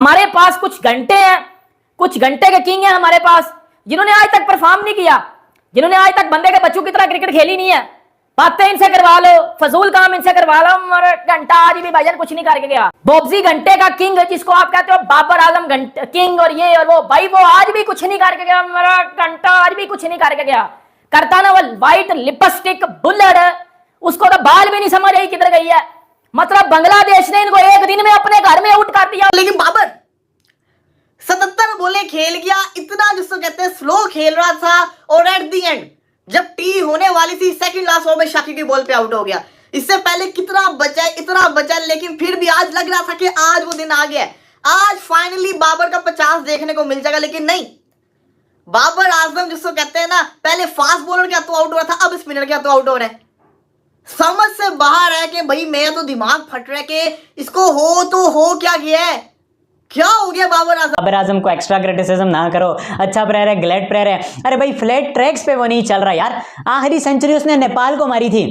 हमारे पास कुछ घंटे हैं, कुछ घंटे के किंग हैं हमारे पास, जिन्होंने आज तक परफॉर्म नहीं किया, जिन्होंने आज तक बंदे के बच्चों की तरह क्रिकेट खेली नहीं है। बातें इनसे करवा लो, फजूल काम इनसे करवा लो। घंटा आज भी भाईजान कुछ नहीं करके गया। बॉब्जी घंटे का किंग जिसको आप कहते हो, बाबर आजम किंग और ये और वो, भाई वो आज भी कुछ नहीं करके गया। मेरा घंटा आज भी कुछ नहीं करके गया। करता ना वो व्हाइट लिपस्टिक बुलेट, उसको तो बाल भी नहीं समझ आई किधर गई है। मतलब बांग्लादेश ने इनको एक दिन में अपने घर में आउट कर दिया। लेकिन बाबर 77 बॉलें खेल गया, इतना जिसको कहते हैं स्लो खेल रहा था, और एट दी एंड जब टी होने वाली थी सेकंड लास्ट ओवर में शाकिर की बॉल पे आउट हो गया। इससे पहले कितना बचा, इतना बचा, लेकिन फिर भी आज लग रहा था कि आज वो दिन आ गया, आज फाइनली बाबर का 50 देखने को मिल जाएगा। लेकिन नहीं, बाबर आजम जिसको कहते हैं ना, पहले फास्ट बॉलर क्या तो आउट हो रहा था, अब स्पिनर क्या तो आउट हो रहा है। समझ से बाहर है कि भाई मेरा तो दिमाग फट रहा है कि इसको हो तो हो क्या गया है, क्या हो गया बाबर आजम को एक्स्ट्रा क्रिटिसिज्म ना करो। अच्छा प्लेयर है, ग्लेड प्लेयर है, अरे भाई फ्लैट ट्रैक्स पे वो नहीं चल रहा यार। आखिरी सेंचुरी उसने नेपाल को मारी थी।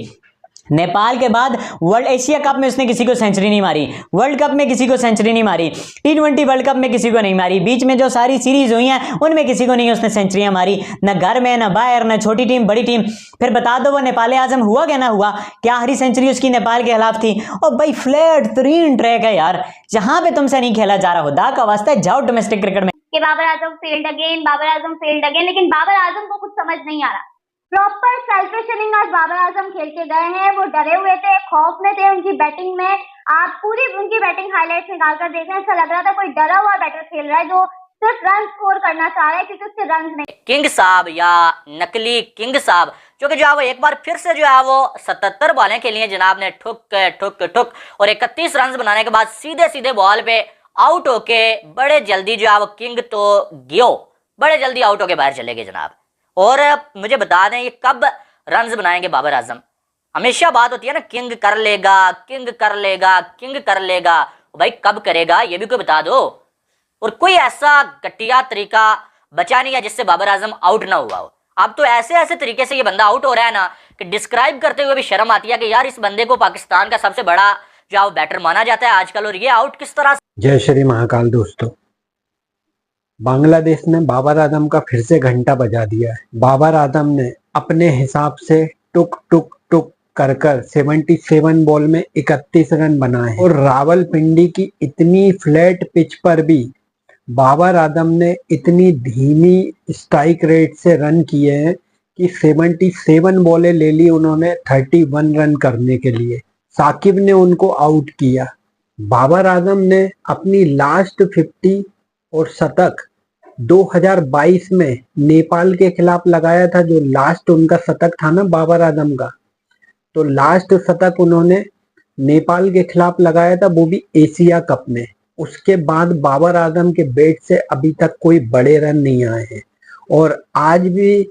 नेपाल के बाद वर्ल्ड एशिया कप में उसने किसी को सेंचुरी नहीं मारी, वर्ल्ड कप में किसी को सेंचुरी नहीं मारी, T20 वर्ल्ड कप में किसी को नहीं मारी, बीच में जो सारी सीरीज हुई हैं उनमें किसी को नहीं उसने सेंचुरियां मारी, न घर में, न बाहर, न छोटी टीम बड़ी टीम। फिर बता दो वो नेपाल आजम हुआ क्या ना हुआ, क्या आखिरी सेंचुरी उसकी नेपाल के खिलाफ थी। और भाई फ्लैट 3 ट्रैक है यार, जहां पे तुमसे नहीं खेला जा रहा, खुदा का वास्ता है जाओ डोमेस्टिक क्रिकेट में। कि Babar Azam failed again, Babar Azam failed again, लेकिन बाबर आजम को कुछ समझ नहीं आ रहा। प्रॉपर सेल्फिश इनिंग आज बाबर आजम खेल के गए हैं। वो डरे हुए थे, खौफ में थे उनकी बैटिंग में। आप पूरी उनकी बैटिंग हाईलाइट्स निकाल कर देखें, ऐसा लग रहा था कोई डरा हुआ बैटर खेल रहा है जो सिर्फ रन स्कोर करना चाह रहा है, क्योंकि उसके रन नहीं। किंग साहब या नकली किंग साहब, क्योंकि जो है वो एक बार फिर से जो है वो 77 बॉलें खेली हैं जनाब ने, ठुक ठुक ठुक, और 31 रन बनाने के बाद सीधे सीधे बॉल पे आउट होके बड़े जल्दी जो है वो किंग तो गियो बड़े जल्दी आउट होके बाहर चले गए जनाब। और मुझे बता दें ये कब रन्स बनाएंगे बाबर आजम। हमेशा बात होती है ना, किंग कर लेगा, किंग कर लेगा, किंग कर लेगा, भाई कब करेगा ये भी कोई बता दो। और कोई ऐसा घटिया तरीका बचा नहीं है जिससे बाबर आजम आउट ना हुआ हो। अब तो ऐसे ऐसे तरीके से ये बंदा आउट हो रहा है ना कि डिस्क्राइब करते हुए भी शर्म आती है कि यार इस बंदे को पाकिस्तान का सबसे बड़ा जो बैटर माना जाता है आजकल, और ये आउट किस तरह। जय श्री महाकाल दोस्तों, बांग्लादेश ने बाबर आजम का फिर से घंटा बजा दिया है। बाबर आजम ने अपने हिसाब से टुक टुक टुक कर 77 बॉल में 31 रन बनाए, और रावलपिंडी की इतनी फ्लैट पिच पर भी बाबर आजम ने इतनी धीमी स्ट्राइक रेट से रन किए हैं कि 77 बॉलें ले ली उन्होंने 31 रन करने के लिए। साकिब ने उनको आउट किया। बाबर आजम ने अपनी लास्ट 50 और शतक 2022 में नेपाल के खिलाफ लगाया था, जो लास्ट उनका शतक था ना बाबर आजम का, तो लास्ट शतक उन्होंने नेपाल के खिलाफ लगाया था, वो भी एशिया कप में। उसके बाद बाबर आजम के बैट से अभी तक कोई बड़े रन नहीं आए हैं, और आज भी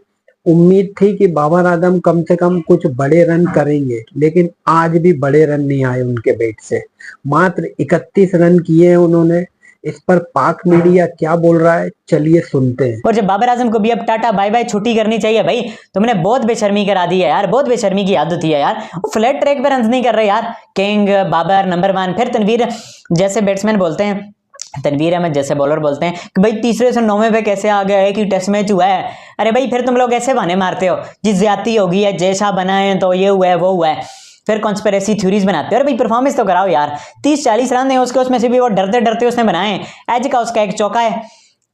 उम्मीद थी कि बाबर आजम कम से कम कुछ बड़े रन करेंगे, लेकिन आज भी बड़े रन नहीं आए उनके बैट से। मात्र 31 रन किए हैं उन्होंने। इस पर पाक मीडिया क्या बोल रहा है, चलिए सुनते हैं। और जब बाबर आजम को भी अब टाटा बाय बाय छुट्टी करनी चाहिए भाई, तुमने बहुत बेशर्मी करा दी है यार, बहुत बेशर्मी की आदत है यार। वो फ्लैट ट्रैक पे रन नहीं कर रहे यार। किंग, बाबर, नंबर 1, फिर तनवीर जैसे बैट्समैन बोलते हैं, तनवीर अहमद जैसे बॉलर बोलते हैं कि भाई तीसरे से 9वें पे कैसे आ गया है कि टेस्ट मैच हुआ है। अरे भाई फिर तुम लोग ऐसे बहाने मारते हो, जिस ज्यादती होगी है, जैसा बना है तो ये हुआ है वो हुआ है, फिर कॉन्स्पिरेसी थ्योरीज बनाते हो। अरे भाई परफॉर्मेंस तो कराओ यार। 30-40 रन है उसके, उसमें से भी वो डरते डरते उसने बनाए। एज का उसका 1 चौका है,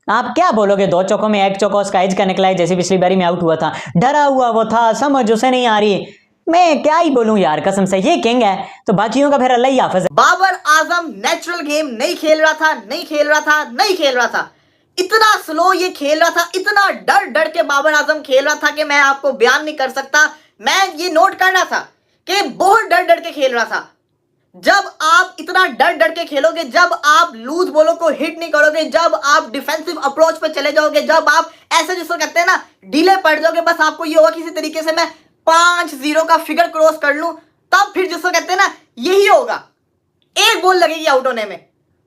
आप क्या बोलोगे 2 चौकों में 1 चौका उसका एज का निकला है, जैसे पिछली बारी में आउट हुआ था। डरा हुआ वो था, समझ उसे नहीं आ रही। मैं क्या ही बोलूं यार, कसम से ये किंग है तो बाकियों का फिर अल्लाह ही हाफिज है। बाबर आजम नेचुरल गेम नहीं खेल रहा था, नहीं खेल रहा था, नहीं खेल रहा था। इतना स्लो ये खेल रहा था, इतना डर डर के बाबर आजम खेल रहा था कि मैं आपको बयान नहीं कर सकता। मैं ये नोट कर रहा था कि बहुत डर डर के खेल रहा था। जब आप इतना डर डर के खेलोगे, जब आप लूज बॉलों को हिट नहीं करोगे, जब आप डिफेंसिव अप्रोच पे चले जाओगे, जब आप ऐसे जिसको कहते हैं ना ढीले पड़ जाओगे, बस आपको ये होगा किसी तरीके से मैं 5-0 का फिगर क्रॉस कर लूं, तब फिर जिसको कहते हैं ना यही होगा, एक बॉल लगेगी आउट होने में।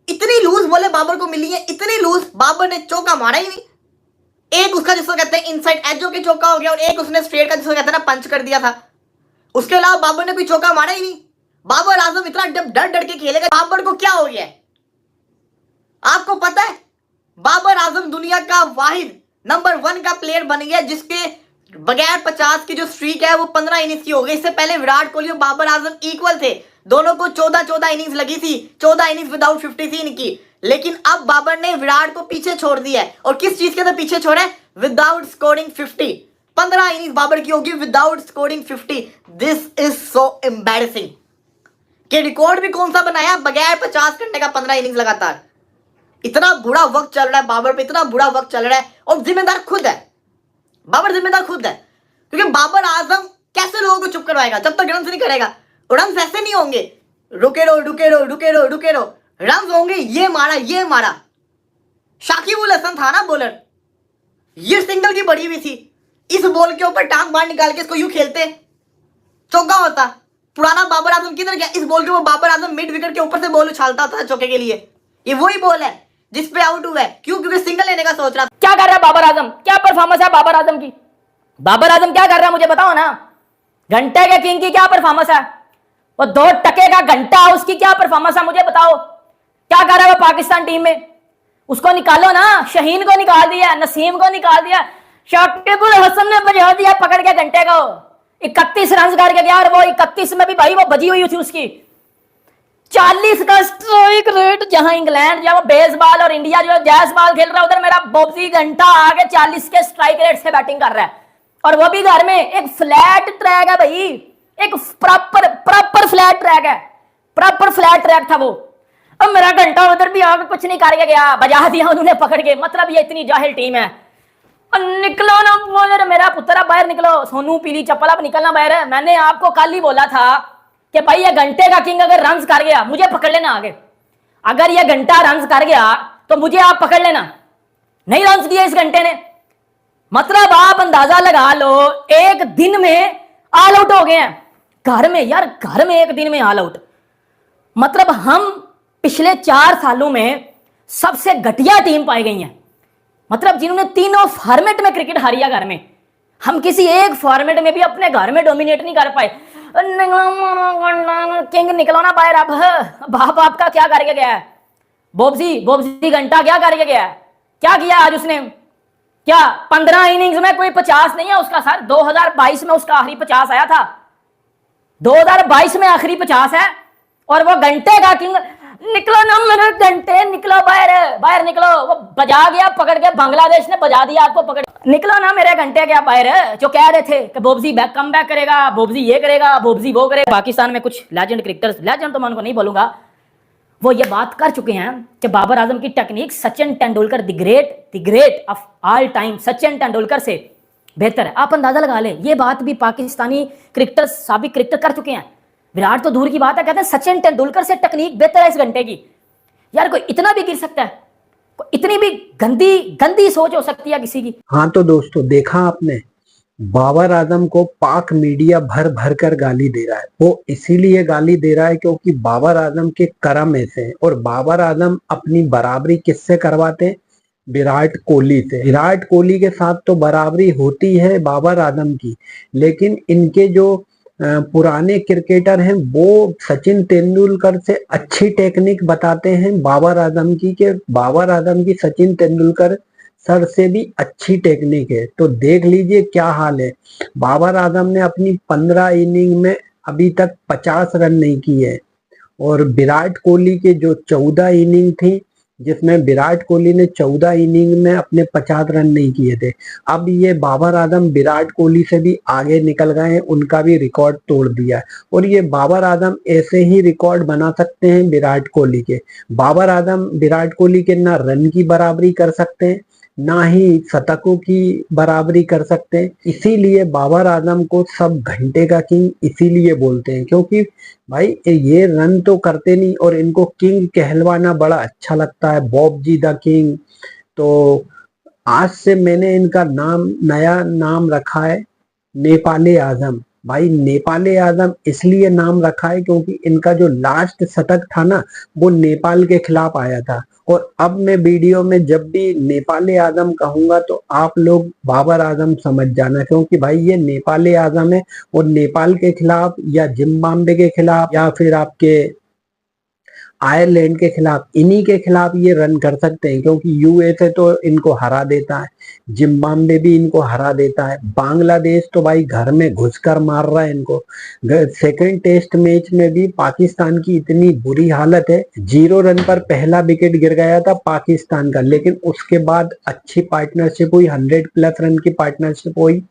इतनी लूज बॉलें बाबर को मिली है, इतनी लूज, बाबर ने चौका मारा ही नहीं। एक उसका जिसको कहते हैं इनसाइड एज के चौका हो गया, और एक उसने स्ट्रेट का जिसको कहते हैं ना पंच कर दिया था। उसके अलावा बाबर ने कोई चौका मारा ही नहीं। बाबर आजम इतना डर डर के खेलेगा, बाबर को क्या हो गया है? आपको पता है बाबर आजम दुनिया का वाहिद नंबर 1 का प्लेयर बन गया जिसके बगैर 50 की जो स्ट्रीक है वो 15 इनिंग्स की हो गई। इससे पहले विराट कोहली और बाबर आजम इक्वल थे, दोनों को 14 इनिंग्स लगी थी, 14 इनिंग्स विदाउट 50 थी इनकी। लेकिन अब बाबर ने विराट को पीछे छोड़ दिया है। और किस चीज के अंदर पीछे छोड़ा है? Without scoring 50। 15 इनिंग्स बाबर की होगी without scoring 50। This is so embarrassing कि रिकॉर्ड भी कौन सा बनाया, बगैर 50 करने का 15 इनिंग्स लगातार। इतना बुरा वक्त चल रहा है बाबर पे, इतना बुरा वक्त चल रहा है और जिम्मेदार खुद है बाबर, जिम्मेदार खुद है। क्योंकि बाबर आजम कैसे लोगों को चुप करवाएगा जब तक रन नहीं करेगा? रन ऐसे नहीं होंगे, रुके रहो रुके रहो रुके रहो रुके रहो, रन होंगे ये मारा। शाकिब उल हसन था ना बॉलर, ये सिंगल की बड़ी हुई थी, इस बॉल के ऊपर टांग बाहर निकाल के इसको यूं खेलते चौका होता। पुराना बाबर आजम किधर गया? इस बॉल के ऊपर बाबर आजम मिड विकेट के ऊपर से बॉल उछालता था चौके के लिए। ये वही बॉल है जिस पे आउट हुआ है। क्यों? क्योंकि सिंगल लेने का सोच रहा था। क्या कर रहा है बाबर आजम? क्या परफॉर्मेंस है बाबर आजम की? बाबर आजम क्या कर रहा है मुझे बताओ ना। घंटे के किंग की क्या परफॉर्मेंस है? वो 2 टके का घंटा, उसकी क्या परफॉर्मेंस है मुझे बताओ। क्या कर रहा है वो पाकिस्तान टीम में? उसको निकालो ना। शहीन को निकाल दिया, नसीम को निकाल दिया, शाकिब उल हसन ने बजा दिया पकड़ के घंटे को। 31 रन करके गया और वो 31 में भी भाई वो बजी हुई थी उसकी 40 का स्ट्राइक रेट। जहां इंग्लैंड जो बेसबॉल और इंडिया जो जैस बॉल खेल रहा है, उधर मेरा बॉब्जी घंटा आगे 40 के स्ट्राइक रेट से बैटिंग कर रहा है। और वो भी घर में एक फ्लैट ट्रैक है भाई, एक प्रॉपर फ्लैट ट्रैक है, प्रॉपर फ्लैट ट्रैक था वो। अब मेरा घंटा उधर भी आगे कुछ नहीं करके गया, बजा दिया उन्होंने पकड़ के। मतलब ये इतनी जाहिल टीम है। निकलो ना बॉलर, मेरा पुत्रा बाहर निकलो। सोनू पीली चप्पल, अब निकलना बाहर है। मैंने आपको कल ही बोला था कि भाई ये घंटे का किंग अगर रन कर गया मुझे पकड़ लेना आगे। अगर ये घंटा रन कर गया तो मुझे आप पकड़ लेना। नहीं रन दिए इस घंटे ने। मतलब आप अंदाजा लगा लो, एक दिन में ऑल आउट हो गए हैं घर में। यार घर में एक दिन में ऑल आउट, मतलब हम पिछले 4 सालों में सबसे घटिया टीम पाई गई है। मतलब जिन्होंने तीनों फॉर्मेट में क्रिकेट हारिया घर में, हम किसी एक फॉर्मेट में भी अपने घर में डोमिनेट नहीं कर पाए। किंग निकलो ना बाहर। अब बाप आपका क्या करके गया है? बोब्जी घंटा क्या करके गया है? क्या किया आज उसने? क्या 15 इनिंग्स में कोई 50 नहीं है उसका सर। 2022 में उसका आखिरी 50 आया था, 2022 में आखिरी 50 है। और वो घंटे का किंग, निकलो ना मेरे घंटे, निकलो बाहर निकलो। वो बजा गया पकड़ के, बांग्लादेश ने बजा दिया आपको पकड़। निकलो ना मेरे घंटे क्या बाहर। जो कह रहे थे कि बोब्जी कम बैक करेगा, बोब्जी ये करेगा, बोब्जी वो करेगा। पाकिस्तान में कुछ लेजेंड क्रिकेटर्स, लेजेंड तो मैं उनको नहीं बोलूंगा, वो ये बात कर चुके हैं कि बाबर आजम की technique Sachin Tendulkar the great of all time, Sachin Tendulkar से बेहतर है। आप अंदाजा लगा ले, ये बात भी पाकिस्तानी क्रिकेटर्स, साबिक क्रिकेटर कर चुके हैं। विराट तो दूर की बात है, कहते हैं सचिन तेंदुलकर से टेक्निक बेहतर है इस घंटे की। यार कोई इतना भी गिर सकता है? कोई इतनी भी गंदी सोच हो सकती है किसी की? हाँ तो दोस्तों, देखा आपने, बाबर आजम को पाक मीडिया भर भर कर गाली दे रहा है। वो इसीलिए गाली दे रहा है क्योंकि बाबर आजम के कर्म ऐसे हैं। और बाबर आजम अपनी बराबरी किससे करवाते हैं? विराट कोहली से। विराट कोहली के साथ तो बराबरी होती है बाबर आजम की, लेकिन इनके जो पुराने क्रिकेटर हैं वो सचिन तेंदुलकर से अच्छी टेक्निक बताते हैं बाबर आजम की, कि बाबर आजम की सचिन तेंदुलकर सर से भी अच्छी टेक्निक है। तो देख लीजिए क्या हाल है। बाबर आजम ने अपनी 15 इनिंग में अभी तक 50 रन नहीं किए है। और विराट कोहली के जो 14 इनिंग थी, जिसमें विराट कोहली ने 14 इनिंग में अपने 50 रन नहीं किए थे। अब ये बाबर आजम विराट कोहली से भी आगे निकल गए हैं, उनका भी रिकॉर्ड तोड़ दिया है। और ये बाबर आजम ऐसे ही रिकॉर्ड बना सकते हैं विराट कोहली के। बाबर आजम विराट कोहली के ना रन की बराबरी कर सकते हैं, ना ही शतकों की बराबरी कर सकते हैं। इसीलिए बाबर आजम को सब घंटे का किंग इसीलिए बोलते हैं, क्योंकि भाई ये रन तो करते नहीं और इनको किंग कहलवाना बड़ा अच्छा लगता है, बॉबजी द किंग। तो आज से मैंने इनका नया नाम रखा है नेपाले आजम। भाई नेपाले आजम इसलिए नाम रखा है क्योंकि इनका जो लास्ट शतक था ना, वो नेपाल के खिलाफ आया था। और अब मैं वीडियो में जब भी नेपाले आजम कहूंगा तो आप लोग बाबर आजम समझ जाना, क्योंकि भाई ये नेपाले आजम है और नेपाल के खिलाफ या जिम्बाब्वे के खिलाफ या फिर आपके आयरलैंड के खिलाफ, इन्हीं के खिलाफ ये रन कर सकते हैं, क्योंकि यूएसए तो इनको हरा देता है, जिम्बाब्वे भी इनको हरा देता है, बांग्लादेश तो भाई घर में घुसकर मार रहा है इनको। सेकंड टेस्ट मैच में भी पाकिस्तान की इतनी बुरी हालत है, 0 रन पर पहला विकेट गिर गया था पाकिस्तान का, लेकिन उसके बाद अच्छी पार्टनरशिप हुई, 100+ रन की पार्टनरशिप हुई,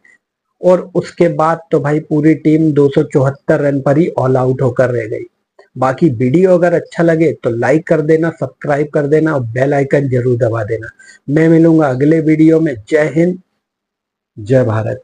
और उसके बाद तो भाई पूरी टीम 274 रन पर ही ऑल आउट होकर रह गई। बाकी वीडियो अगर अच्छा लगे तो लाइक कर देना, सब्सक्राइब कर देना और बेल आइकन जरूर दबा देना। मैं मिलूंगा अगले वीडियो में। जय हिंद, जय भारत।